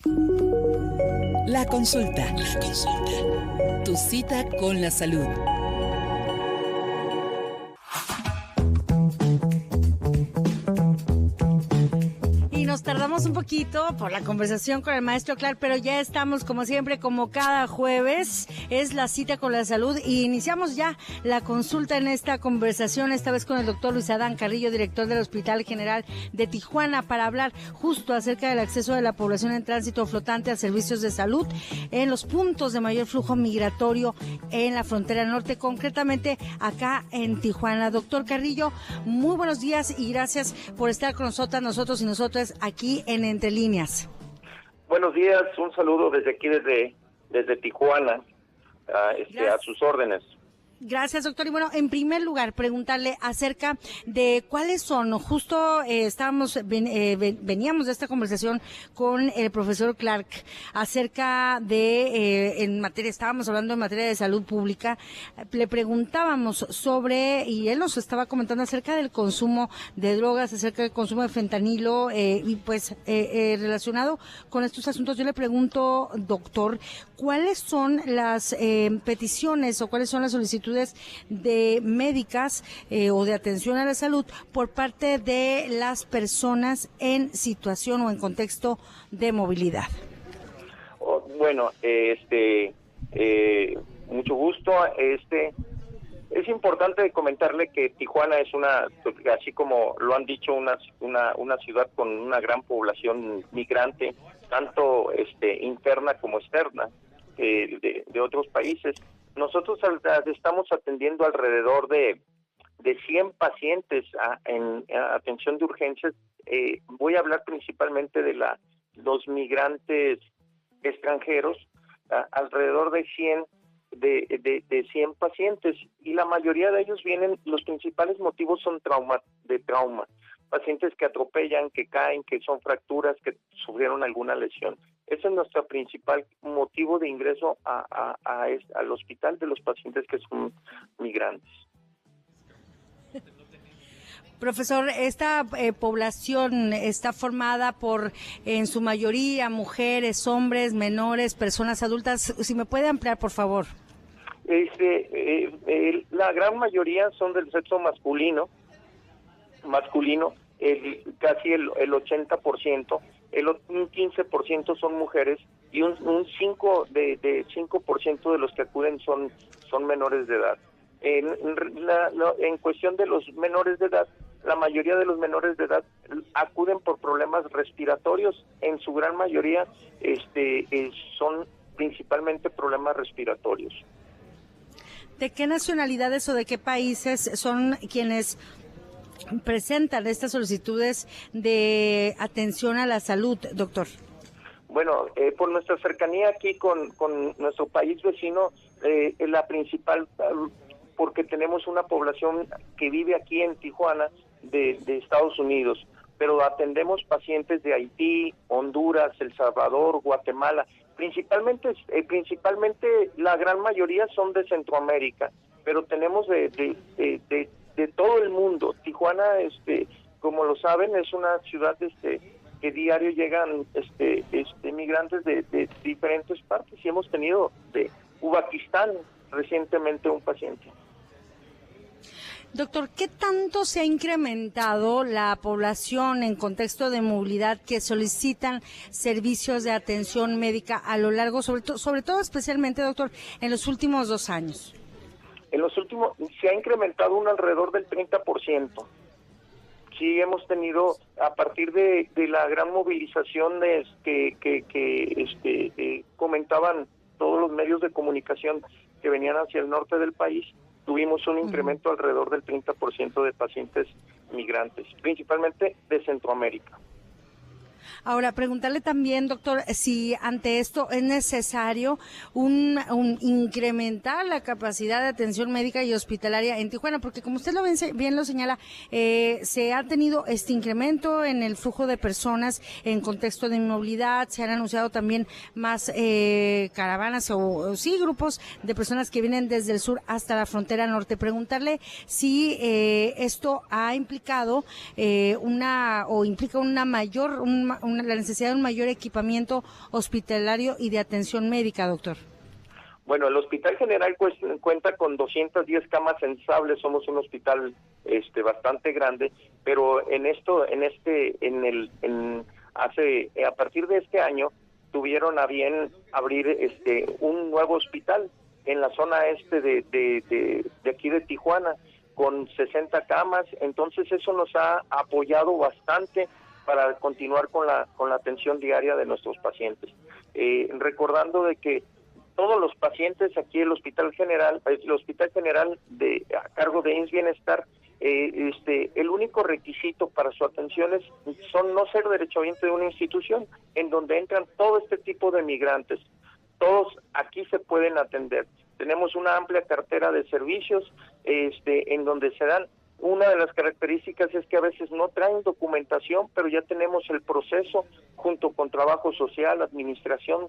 La consulta. Tu cita con la salud. Nos tardamos un poquito por la conversación con el maestro Clark, pero ya estamos como siempre, como cada jueves, es la cita con la salud y iniciamos ya la consulta en esta conversación, esta vez con el doctor Luis Adán Carrillo, director del Hospital General de Tijuana, para hablar justo acerca del acceso de la población en tránsito flotante a servicios de salud en los puntos de mayor flujo migratorio en la frontera norte, concretamente acá en Tijuana. Doctor Carrillo, muy buenos días y gracias por estar con nosotros y nosotras aquí en Entre Líneas. Buenos días, un saludo desde aquí, desde Tijuana, a sus órdenes. Gracias, doctor. Y bueno, en primer lugar, preguntarle acerca de cuáles son, justo veníamos de esta conversación con el profesor Clark acerca de, estábamos hablando en materia de salud pública, le preguntábamos sobre, y él nos estaba comentando acerca del consumo de drogas, acerca del consumo de fentanilo, y pues relacionado con estos asuntos, yo le pregunto, doctor, ¿cuáles son las peticiones o cuáles son las solicitudes de médicas o de atención a la salud por parte de las personas en situación o en contexto de movilidad? Bueno, mucho gusto. Es importante comentarle que Tijuana es así como lo han dicho, una ciudad con una gran población migrante, tanto interna como externa, de otros países. Nosotros estamos atendiendo alrededor de 100 pacientes en atención de urgencias. Voy a hablar principalmente de los migrantes extranjeros, alrededor de 100 pacientes, y la mayoría de ellos los principales motivos son trauma, pacientes que atropellan, que caen, que son fracturas, que sufrieron alguna lesión. Ese es nuestro principal motivo de ingreso al hospital de los pacientes que son migrantes. Profesor, esta población está formada por, en su mayoría, mujeres, hombres, menores, personas adultas. Si me puede ampliar, por favor. La gran mayoría son del sexo masculino, casi el 80%. Un 15% son mujeres y un 5% de los que acuden son menores de edad. En cuestión de los menores de edad, la mayoría de los menores de edad acuden por problemas respiratorios. En su gran mayoría son principalmente problemas respiratorios. ¿De qué nacionalidades o de qué países son quienes presentan estas solicitudes de atención a la salud, doctor? Bueno, por nuestra cercanía aquí con nuestro país vecino, la principal, porque tenemos una población que vive aquí en Tijuana de Estados Unidos, pero atendemos pacientes de Haití, Honduras, El Salvador, Guatemala, principalmente la gran mayoría son de Centroamérica, pero tenemos de todo el mundo. Tijuana, como lo saben, es una ciudad que diario llegan migrantes de diferentes partes, y hemos tenido de Uzbekistán recientemente un paciente. Doctor, ¿qué tanto se ha incrementado la población en contexto de movilidad que solicitan servicios de atención médica a lo largo, sobre todo especialmente, doctor, en los últimos 2 años? Se ha incrementado alrededor del 30%. Sí, hemos tenido, a partir de la gran movilización que comentaban todos los medios de comunicación que venían hacia el norte del país, tuvimos un incremento alrededor del 30% de pacientes migrantes, principalmente de Centroamérica. Ahora, preguntarle también, doctor, si ante esto es necesario un incrementar la capacidad de atención médica y hospitalaria en Tijuana, porque como usted bien lo señala, se ha tenido este incremento en el flujo de personas en contexto de inmovilidad, se han anunciado también más caravanas o grupos de personas que vienen desde el sur hasta la frontera norte. Preguntarle si esto ha implicado implica una la necesidad de un mayor equipamiento hospitalario y de atención médica, doctor? Bueno, el Hospital General cuenta con 210 camas sensibles, somos un hospital bastante grande, pero a partir de este año tuvieron a bien abrir un nuevo hospital en la zona de aquí de Tijuana con 60 camas, entonces eso nos ha apoyado bastante para continuar con la atención diaria de nuestros pacientes. Recordando de que todos los pacientes aquí el Hospital General a cargo de IMSS Bienestar, el único requisito para su atención son no ser derechohabiente de una institución en donde entran todo este tipo de migrantes. Todos aquí se pueden atender. Tenemos una amplia cartera de servicios en donde se dan. Una de las características es que a veces no traen documentación, pero ya tenemos el proceso junto con trabajo social, administración,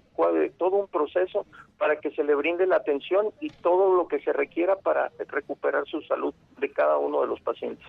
todo un proceso para que se le brinde la atención y todo lo que se requiera para recuperar su salud de cada uno de los pacientes.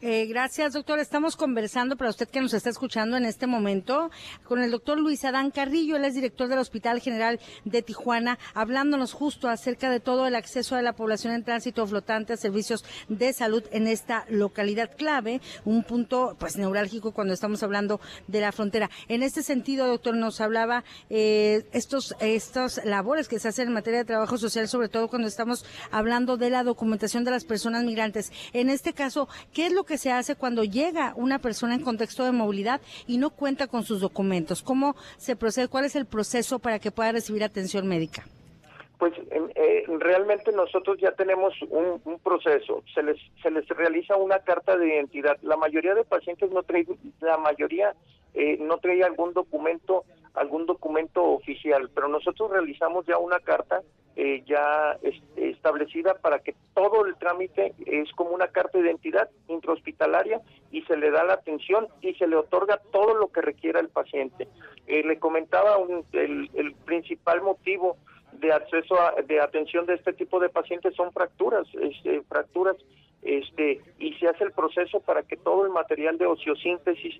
Gracias, doctor. Estamos conversando, para usted que nos está escuchando en este momento, con el doctor Luis Adán Carrillo. Él es director del Hospital General de Tijuana, hablándonos justo acerca de todo el acceso de la población en tránsito flotante a servicios de salud en esta localidad clave, un punto pues neurálgico cuando estamos hablando de la frontera. En este sentido, doctor, nos hablaba estas labores que se hacen en materia de trabajo social, sobre todo cuando estamos hablando de la documentación de las personas migrantes. En este caso, ¿qué es lo que se hace cuando llega una persona en contexto de movilidad y no cuenta con sus documentos? ¿Cómo se procede? ¿Cuál es el proceso para que pueda recibir atención médica? Pues realmente nosotros ya tenemos un proceso. Se les realiza una carta de identidad. La mayoría de pacientes no trae algún documento oficial, pero nosotros realizamos ya una carta establecida para que todo el trámite es como una carta de identidad intrahospitalaria y se le da la atención y se le otorga todo lo que requiera el paciente. Le comentaba el principal motivo de acceso de atención de este tipo de pacientes son fracturas, y se hace el proceso para que todo el material de ociosíntesis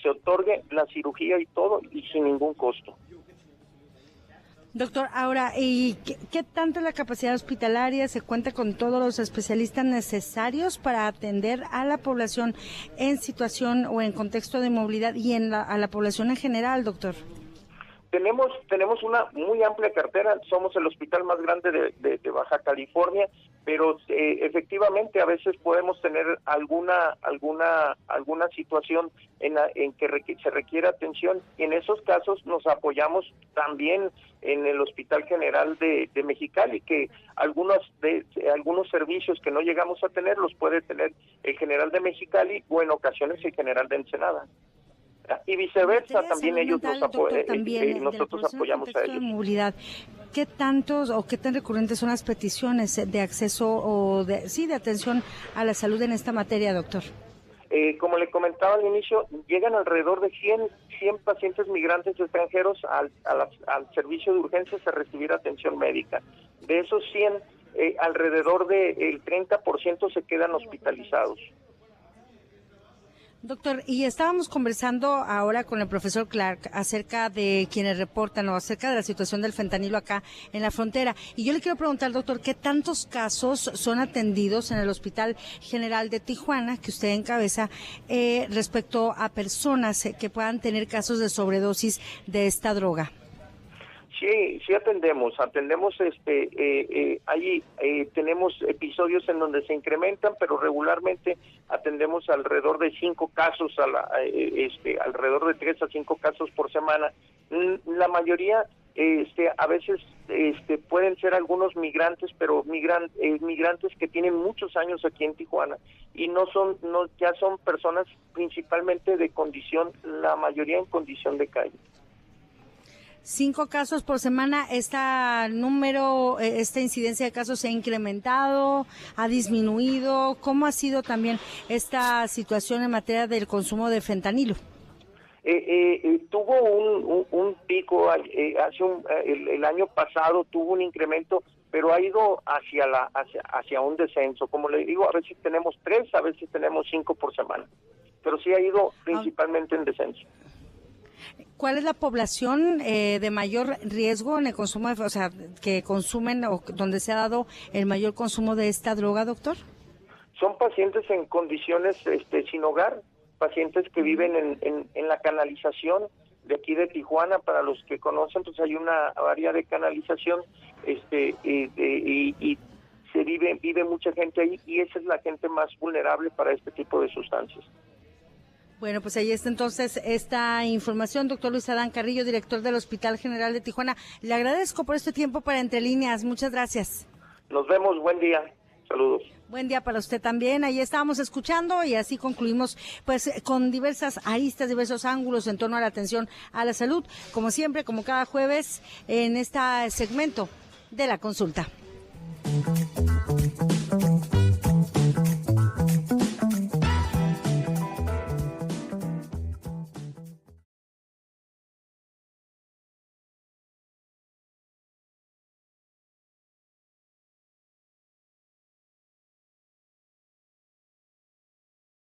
se otorgue, la cirugía y todo, y sin ningún costo. Doctor, ahora, ¿y qué tanto es la capacidad hospitalaria? ¿Se cuenta con todos los especialistas necesarios para atender a la población en situación o en contexto de movilidad y a la población en general, doctor? Tenemos una muy amplia cartera, somos el hospital más grande de Baja California, pero efectivamente a veces podemos tener alguna situación en que se requiere atención, y en esos casos nos apoyamos también en el Hospital General de Mexicali, que algunos servicios que no llegamos a tener los puede tener el General de Mexicali o en ocasiones el General de Ensenada. Y viceversa, también ellos nosotros apoyamos a ellos. Movilidad. ¿Qué tantos o qué tan recurrentes son las peticiones de acceso o de atención a la salud en esta materia, doctor? Como le comentaba al inicio, llegan alrededor de 100 pacientes migrantes extranjeros al servicio de urgencias a recibir atención médica. De esos 100, alrededor del 30% se quedan hospitalizados. Doctor, y estábamos conversando ahora con el profesor Clark acerca de quienes reportan o acerca de la situación del fentanilo acá en la frontera. Y yo le quiero preguntar, doctor, ¿qué tantos casos son atendidos en el Hospital General de Tijuana, que usted encabeza, respecto a personas que puedan tener casos de sobredosis de esta droga? Sí atendemos, ahí tenemos episodios en donde se incrementan, pero regularmente atendemos alrededor de 5 casos, alrededor de 3 a 5 casos por semana. La mayoría, a veces pueden ser algunos migrantes, pero migrantes que tienen muchos años aquí en Tijuana y ya son personas principalmente de condición, la mayoría en condición de calle. 5 casos por semana. ¿Esta incidencia de casos se ha incrementado, ha disminuido? ¿Cómo ha sido también esta situación en materia del consumo de fentanilo? Tuvo un pico el año pasado, tuvo un incremento, pero ha ido hacia un descenso. Como le digo, a veces tenemos 3, a veces tenemos 5 por semana. pero sí ha ido principalmente en descenso. ¿Cuál es la población de mayor riesgo en el consumo, o sea, que consumen o donde se ha dado el mayor consumo de esta droga, doctor? Son pacientes en condiciones sin hogar, pacientes que viven en la canalización de aquí de Tijuana. Para los que conocen, pues hay una área de canalización y se vive mucha gente ahí, y esa es la gente más vulnerable para este tipo de sustancias. Bueno, pues ahí está entonces esta información, doctor Luis Adán Carrillo, director del Hospital General de Tijuana. Le agradezco por este tiempo para Entre Líneas. Muchas gracias. Nos vemos, buen día. Saludos. Buen día para usted también. Ahí estábamos escuchando y así concluimos pues con diversas aristas, diversos ángulos en torno a la atención a la salud, como siempre, como cada jueves en este segmento de la consulta.